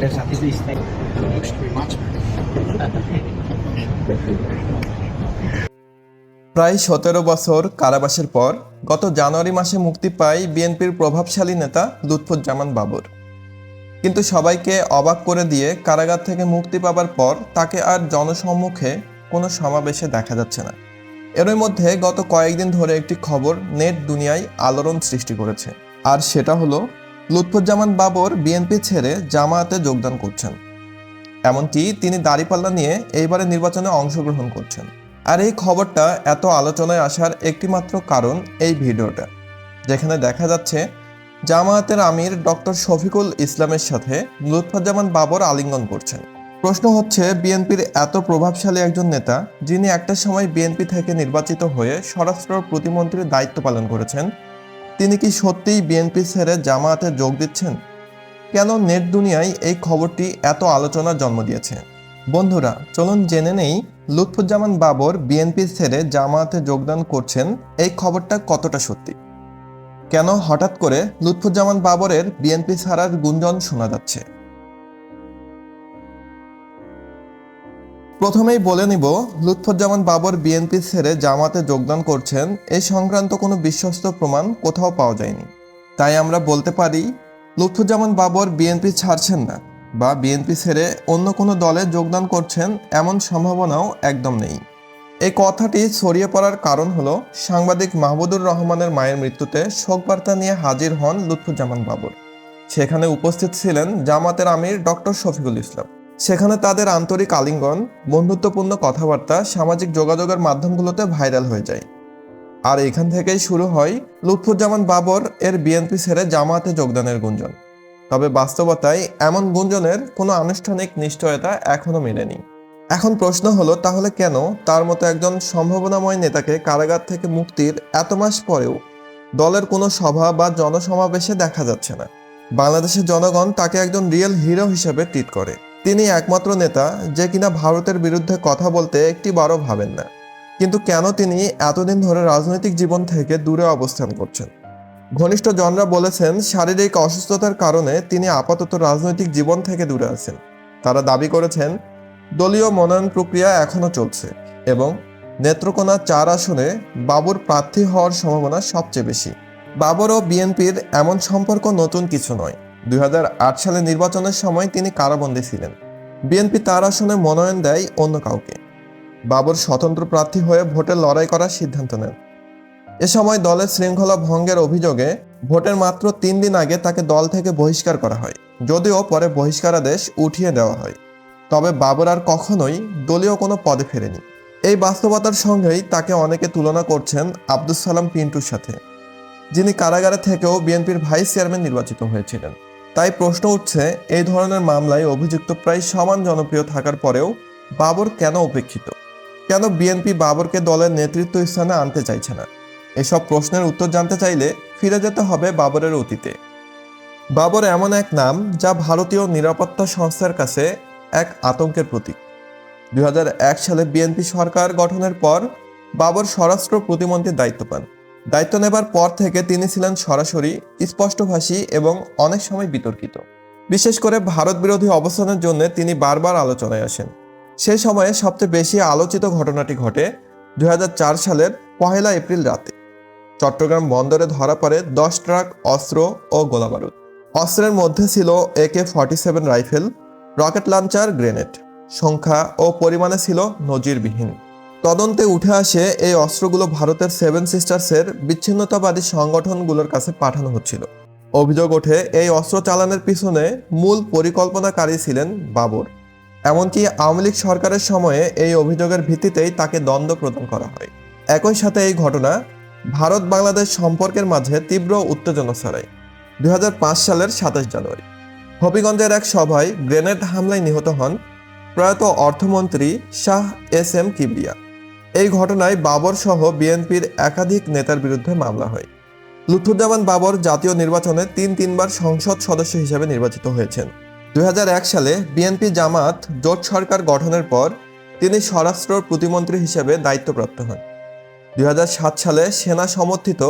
এটার সাথে তো snipe Looks to be much প্রায় ১৭ বছর কারাবাসের পর গত জানুয়ারি মাসে মুক্তি পায় বিএনপির প্রভাবশালী নেতা লুৎফুজ্জামান বাবর। কিন্তু সবাইকে অবাক করে দিয়ে কারাগার থেকে মুক্তি পাবার পর তাকে আর জনসম্মুখে কোনো সমাবেশে দেখা যাচ্ছে না। এরই মধ্যে গত কয়েকদিন ধরে একটি খবর নেট দুনিয়ায় আলোড়ন সৃষ্টি করেছে, আর সেটা হলো লুৎফুজ্জামান বাবর বিএনপি ছেড়ে জামায়াতে যোগদান করছেন। এমনকি তিনি দাঁড়িপাল্লা নিয়ে এইবারে নির্বাচনে অংশগ্রহণ করছেন। আর এই খবরটা এত আলোচনায় আসার একটিমাত্র কারণ এই ভিডিওটা, যেখানে দেখা যাচ্ছে জামায়াতের আমির ডক্টর শফিকুল ইসলামের সাথে লুৎফুজ্জামান বাবর আলিঙ্গন করছেন। প্রশ্ন হচ্ছে, বিএনপির এত প্রভাবশালী একজন নেতা, যিনি একটা সময় বিএনপি থেকে নির্বাচিত হয়ে স্বরাষ্ট্র প্রতিমন্ত্রীর দায়িত্ব পালন করেছেন, তিনি কি সত্যিই বিএনপি ছেড়ে জামায়াতে যোগ দিচ্ছেন? কেন নেট দুনিয়ায় এই খবরটি এত আলোচনার জন্ম দিয়েছে? বন্ধুরা, চলুন জেনে নেই লুৎফুজ্জামান বাবর বিএনপি ছেড়ে জামায়াতে যোগদান করছেন এই খবরটা কতটা সত্যি। কেন হঠাৎ করে লুৎফুজ্জামান বাবরের বিএনপি ছাড়ার গুঞ্জন শোনা যাচ্ছে? প্রথমেই বলে নিব, লুৎফুজ্জামান বাবর বিএনপি ছেড়ে জামায়াতে যোগদান করছেন এই সংক্রান্ত কোনো বিশ্বস্ত প্রমাণ কোথাও পাওয়া যায়নি। তাই আমরা বলতে পারি লুৎফুজ্জামান বাবর বিএনপি ছাড়ছেন না বা বিএনপি ছেড়ে অন্য কোনো দলে যোগদান করছেন এমন সম্ভাবনাও একদম নেই। এই কথাটি ছড়িয়ে পড়ার কারণ হলো, সাংবাদিক মাহমুদুর রহমানের মায়ের মৃত্যুতে শোকবার্তা নিয়ে হাজির হন লুৎফুজ্জামান বাবর। সেখানে উপস্থিত ছিলেন জামায়াতের আমির ডক্টর শফিকুল ইসলাম। সেখানে তাদের আন্তরিক আলিঙ্গন, বন্ধুত্বপূর্ণ কথাবার্তা সামাজিক যোগাযোগের মাধ্যমগুলোতে ভাইরাল হয়ে যায়। আর এখান থেকেই শুরু হয় লুৎফুজ্জামান বাবর এর বিএনপি ছেড়ে জামায়াতে যোগদানের গুঞ্জন। তবে বাস্তবতায় এমন গুঞ্জনের কোনো আনুষ্ঠানিক নিশ্চয়তা এখনো মেলেনি। এখন প্রশ্ন হলো, তাহলে কেন তার মতো একজন সম্ভাবনাময় নেতাকে কারাগার থেকে মুক্তির এত মাস পরেও দলের কোনো সভা বা জনসমাবেশে দেখা যাচ্ছে না? বাংলাদেশের জনগণ তাকে একজন রিয়েল হিরো হিসেবে ট্রিট করে। তিনি একমাত্র নেতা যে কিনা ভারতের বিরুদ্ধে কথা বলতে একটিবারও ভাবেন না। কিন্তু কেন তিনি এতদিন ধরে রাজনৈতিক জীবন থেকে দূরে অবস্থান করছেন? ঘনিষ্ঠ জনরা বলেছেন, শারীরিক অসুস্থতার কারণে তিনি আপাতত রাজনৈতিক জীবন থেকে দূরে আছেন। তারা দাবি করেছেন, দলীয় মনোনয়ন প্রক্রিয়া এখনও চলছে এবং নেত্রকোনা ৪ আসনে বাবর প্রার্থী হওয়ার সম্ভাবনা সবচেয়ে বেশি। বাবর ও বিএনপির এমন সম্পর্ক নতুন কিছু নয়। ২০০৮ সালে নির্বাচনের সময় তিনি কারাবন্দী ছিলেন। বিএনপি তার আসনে মনোনয়ন দেয় অন্য কাউকে। বাবর স্বতন্ত্র প্রার্থী হয়ে ভোটে লড়াই করার সিদ্ধান্ত নেন। এ সময় দলের শৃঙ্খলা ভঙ্গের অভিযোগে ভোটের মাত্র ৩ দিন আগে তাকে দল থেকে বহিষ্কার করা হয়, যদিও পরে বহিষ্কারাদেশ উঠিয়ে দেওয়া হয়। তবে বাবর আর কখনোই দলীয় কোনো পদে ফেরেনি। এই বাস্তবতার সঙ্গেই তাকে অনেকে তুলনা করছেন আব্দুস সালাম পিন্টুর সাথে, যিনি কারাগারে থেকেও বিএনপির ভাইস চেয়ারম্যান নির্বাচিত হয়েছিলেন। তাই প্রশ্ন উঠছে, এই ধরনের মামলায় অভিযুক্ত প্রায় সমান জনপ্রিয় থাকার পরেও বাবর কেন উপেক্ষিত? কেন বিএনপি বাবরকে দলের নেতৃত্ব স্থানে আনতে চাইছে না? এসব প্রশ্নের উত্তর জানতে চাইলে ফিরে যেতে হবে বাবরের অতীতে। বাবর এমন এক নাম যা ভারতীয় নিরাপত্তা সংস্থার কাছে এক আতঙ্কের প্রতীক। ২০০১ সালে বিএনপি সরকার গঠনের পর বাবর স্বরাষ্ট্র প্রতিমন্ত্রীর দায়িত্ব পান। দায়িত্ব নেবার পর থেকে তিনি ছিলেন সরাসরি, স্পষ্টভাষী এবং অনেক সময় বিতর্কিত। বিশেষ করে ভারত বিরোধী অবস্থানের জন্য তিনি বারবার আলোচনায় আসেন। সেই সময়ে সবচেয়ে বেশি আলোচিত ঘটনাটি ঘটে ২০০৪ সালের ১ এপ্রিল রাতে। চট্টগ্রাম বন্দরে ধরা পড়ে ১০ ট্রাক অস্ত্র ও গোলাবারুদ। অস্ত্রের মধ্যে ছিল AK-47 rifle, rocket launcher, grenade. সংখ্যা ও পরিমাণে ছিল নজিরবিহীন। তদন্তে উঠে আসে এই অস্ত্রগুলো ভারতের 7 সিস্টার্সের বিচ্ছিন্নতাবাদী সংগঠনগুলোর কাছে পাঠানো হচ্ছিল। অভিযোগ ওঠে, এই অস্ত্র চালানোর পিছনে মূল পরিকল্পনাকারী ছিলেন বাবর। এমনকি আওয়ামী লীগ সরকারের সময়ে এই অভিযোগের ভিত্তিতেই তাকে দণ্ড প্রদান করা হয়। একই সাথে এই ঘটনা ভারত বাংলাদেশ সম্পর্কের মাঝে তীব্র উত্তেজনা ছড়ায়। ২০০৫ সালের ২৭ জানুয়ারি হবিগঞ্জের এক সভায় গ্রেনেড হামলায় নিহত হন প্রয়াত অর্থমন্ত্রী শাহ এস.এম. কিবরিয়া। এই ঘটনায় বাবর সহ বিএনপির একাধিক নেতার বিরুদ্ধে মামলা হয়। লুৎফুজ্জামান বাবর জাতীয় নির্বাচনে তিনবার সংসদ সদস্য হিসেবে নির্বাচিত হয়েছেন। ২০০১ সালে বিএনপি জামাত জোট সরকার গঠনের পর তিনি স্বরাষ্ট্র প্রতিমন্ত্রী হিসেবে দায়িত্বপ্রাপ্ত হন। ২০০৭ সালে সেনা সমর্থিত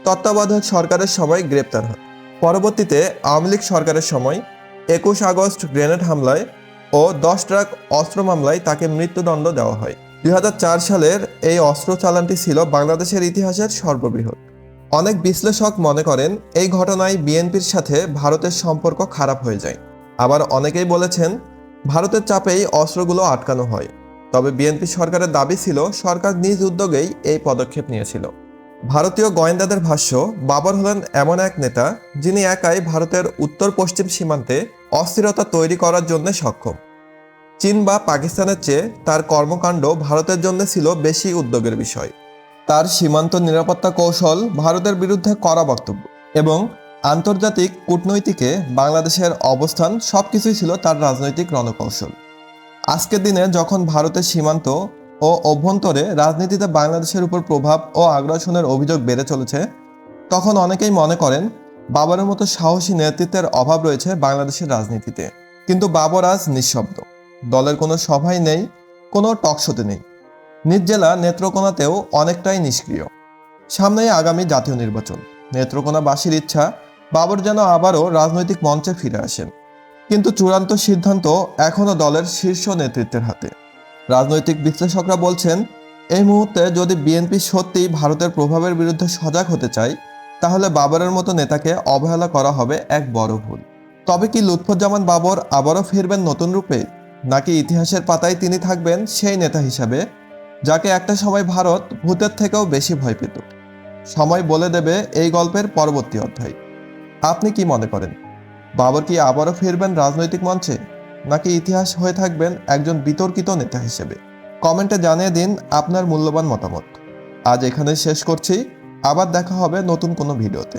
তত্ত্বাবধায়ক সরকারের সময় গ্রেপ্তার হন। পরবর্তীতে আওয়ামী লীগ সরকারের সময় 21 আগস্ট গ্রেনেড হামলায় ও 10 ট্রাক অস্ত্র মামলায় তাকে মৃত্যুদণ্ড দেওয়া হয়। 2004 সালের এই অস্ত্র চালানটি ছিল বাংলাদেশের ইতিহাসের সর্ববৃহৎ। অনেক বিশ্লেষক মনে করেন এই ঘটনায় বিএনপির সাথে ভারতের সম্পর্ক খারাপ হয়ে যায়। আবার অনেকেই বলেছেন ভারতের চাপেই অস্ত্রগুলো আটকানো হয়। তবে বিএনপি সরকারের দাবি ছিল সরকার নিজ উদ্যোগেই এই পদক্ষেপ নিয়েছিল। ভারতীয় গোয়েন্দাদের ভাষ্য, বাবর হলেন এমন এক নেতা যিনি একাই ভারতের উত্তর পশ্চিম সীমান্তে অস্থিরতা তৈরি করার জন্য সক্ষম। চীন বা পাকিস্তানের চেয়ে তার কর্মকাণ্ড ভারতের জন্য ছিল বেশি উদ্যোগের বিষয়। তার সীমান্ত নিরাপত্তা কৌশল, ভারতের বিরুদ্ধে কড়া বক্তব্য এবং আন্তর্জাতিক কূটনৈতিকে বাংলাদেশের অবস্থান সবকিছুই ছিল তার রাজনৈতিক রণকৌশল। আজকের দিনে যখন ভারতের সীমান্ত ও অভ্যন্তরে রাজনীতিতে বাংলাদেশের উপর প্রভাব ও আগ্রাসনের অভিযোগ বেড়ে চলেছে, তখন অনেকেই মনে করেন বাবরের মতো সাহসী নেতৃত্বের অভাব রয়েছে বাংলাদেশের রাজনীতিতে। কিন্তু বাবর আজ নিঃশব্দ। দলের কোনো সভাই নেই, কোনো টকশোতে নেই। নিজ জেলা নেত্রকোনাতেও অনেকটাই নিষ্ক্রিয়। সামনেই আগামী জাতীয় নির্বাচন। নেত্রকোনাবাসীর ইচ্ছা বাবর যেন আবারও রাজনৈতিক মঞ্চে ফিরে আসেন। কিন্তু চূড়ান্ত সিদ্ধান্ত এখনও দলের শীর্ষ নেতৃত্বের হাতে। রাজনৈতিক বিশ্লেষকরা বলছেন, এই মুহূর্তে যদি বিএনপি সত্যিই ভারতের প্রভাবের বিরুদ্ধে সজাগ হতে চায়, তাহলে বাবরের মতো নেতাকে অবহেলা করা হবে এক বড় ভুল। তবে কি লুৎফুজ্জামান বাবর আবারও ফিরবেন নতুন রূপে, নাকি ইতিহাসের পাতায় তিনি থাকবেন সেই নেতা হিসাবে যাকে একটা সময় ভারত ভূতের থেকেও বেশি ভয় পেত? সময় বলে দেবে এই গল্পের পরবর্তী অধ্যায়। আপনি কি মনে করেন, বাবর কি আবারও ফিরবেন রাজনৈতিক মঞ্চে, নাকি ইতিহাস হয়ে থাকবেন একজন বিতর্কিত নেতা হিসেবে? কমেন্টে জানিয়ে দিন আপনার মূল্যবান মতামত। আজ এখানে শেষ করছি। আবার দেখা হবে নতুন কোনো ভিডিওতে।